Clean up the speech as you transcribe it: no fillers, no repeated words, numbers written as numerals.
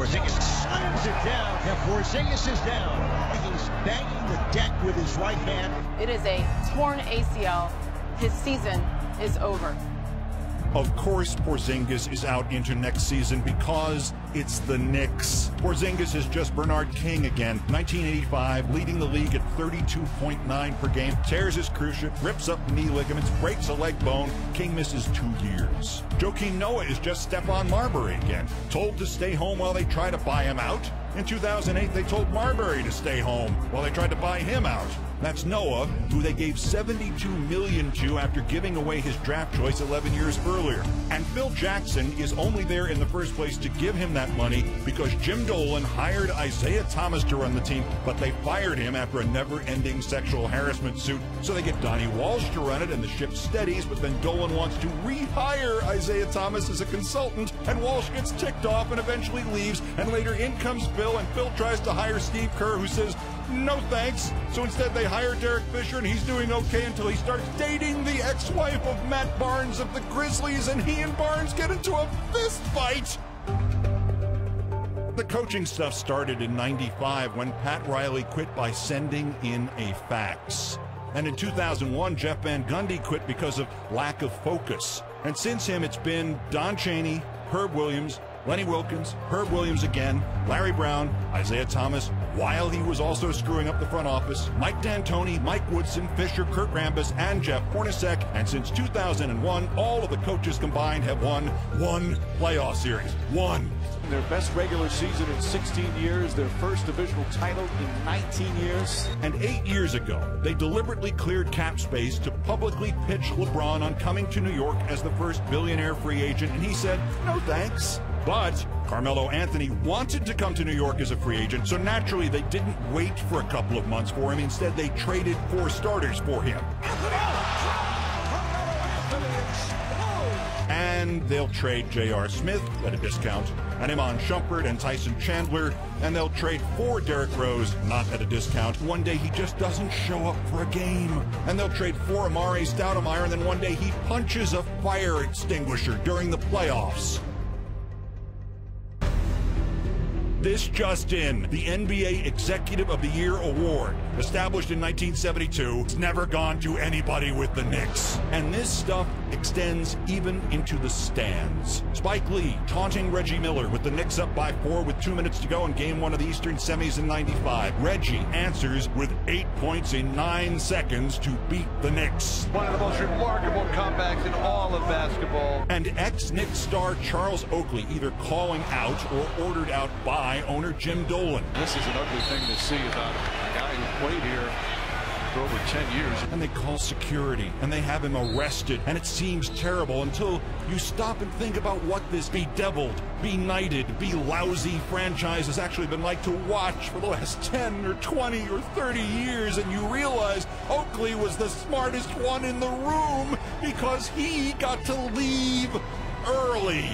Porzingis slams it down. Yeah, Porzingis is down. He's banging the deck with his right hand. It is a torn ACL. His season is over. Of course, Porzingis is out into next season because it's the Knicks. Porzingis is just Bernard King again. 1985, leading the league at 32.9 per game. Tears his cruciate, rips up knee ligaments, breaks a leg bone. King misses 2 years. Joakim Noah is just Stephon Marbury again. Told to stay home while they try to buy him out. In 2008, they told Marbury to stay home while they tried to buy him out. That's Noah, who they gave $72 million to after giving away his draft choice 11 years earlier. And Phil Jackson is only there in the first place to give him that money because Jim Dolan hired Isaiah Thomas to run the team, but they fired him after a never-ending sexual harassment suit. So they get Donnie Walsh to run it and the ship steadies, but then Dolan wants to rehire Isaiah Thomas as a consultant, and Walsh gets ticked off and eventually leaves, and later in comes Phil, and Phil tries to hire Steve Kerr, who says, no thanks. So instead they hire Derek Fisher, and he's doing okay until he starts dating the ex-wife of Matt Barnes of the Grizzlies, and he and Barnes get into a fist fight. The coaching stuff started in '95 when Pat Riley quit by sending in a fax. And in 2001, Jeff Van Gundy quit because of lack of focus. And since him, it's been Don Chaney, Herb Williams, Lenny Wilkins, Herb Williams again, Larry Brown, Isaiah Thomas, while he was also screwing up the front office, Mike D'Antoni, Mike Woodson, Fisher, Kurt Rambis, and Jeff Hornacek. And since 2001, all of the coaches combined have won one playoff series. One. Their best regular season in 16 years, their first divisional title in 19 years. And 8 years ago, they deliberately cleared cap space to publicly pitch LeBron on coming to New York as the first billionaire free agent, and he said, no thanks. But Carmelo Anthony wanted to come to New York as a free agent, so naturally they didn't wait for a couple of months for him. Instead, they traded 4 starters for him. And they'll trade J.R. Smith at a discount, and Iman Shumpert and Tyson Chandler, and they'll trade for Derrick Rose, not at a discount. One day he just doesn't show up for a game. And they'll trade for Amare Stoudemire, and then one day he punches a fire extinguisher during the playoffs. This just in, the NBA Executive of the Year award, established in 1972, has never gone to anybody with the Knicks. And this stuff extends even into the stands. Spike Lee taunting Reggie Miller with the Knicks up by 4 with 2 minutes to go in Game 1 of the Eastern Semis in '95. Reggie answers with 8 points in 9 seconds to beat the Knicks. One of the most remarkable comebacks in all of basketball. And ex-Knicks star Charles Oakley either calling out or ordered out by owner Jim Dolan. This is an ugly thing to see about a guy who played here for over 10 years. And they call security, and they have him arrested, and it seems terrible until you stop and think about what this bedeviled, benighted, be lousy franchise has actually been like to watch for the last 10 or 20 or 30 years, and you realize Oakley was the smartest one in the room because he got to leave early.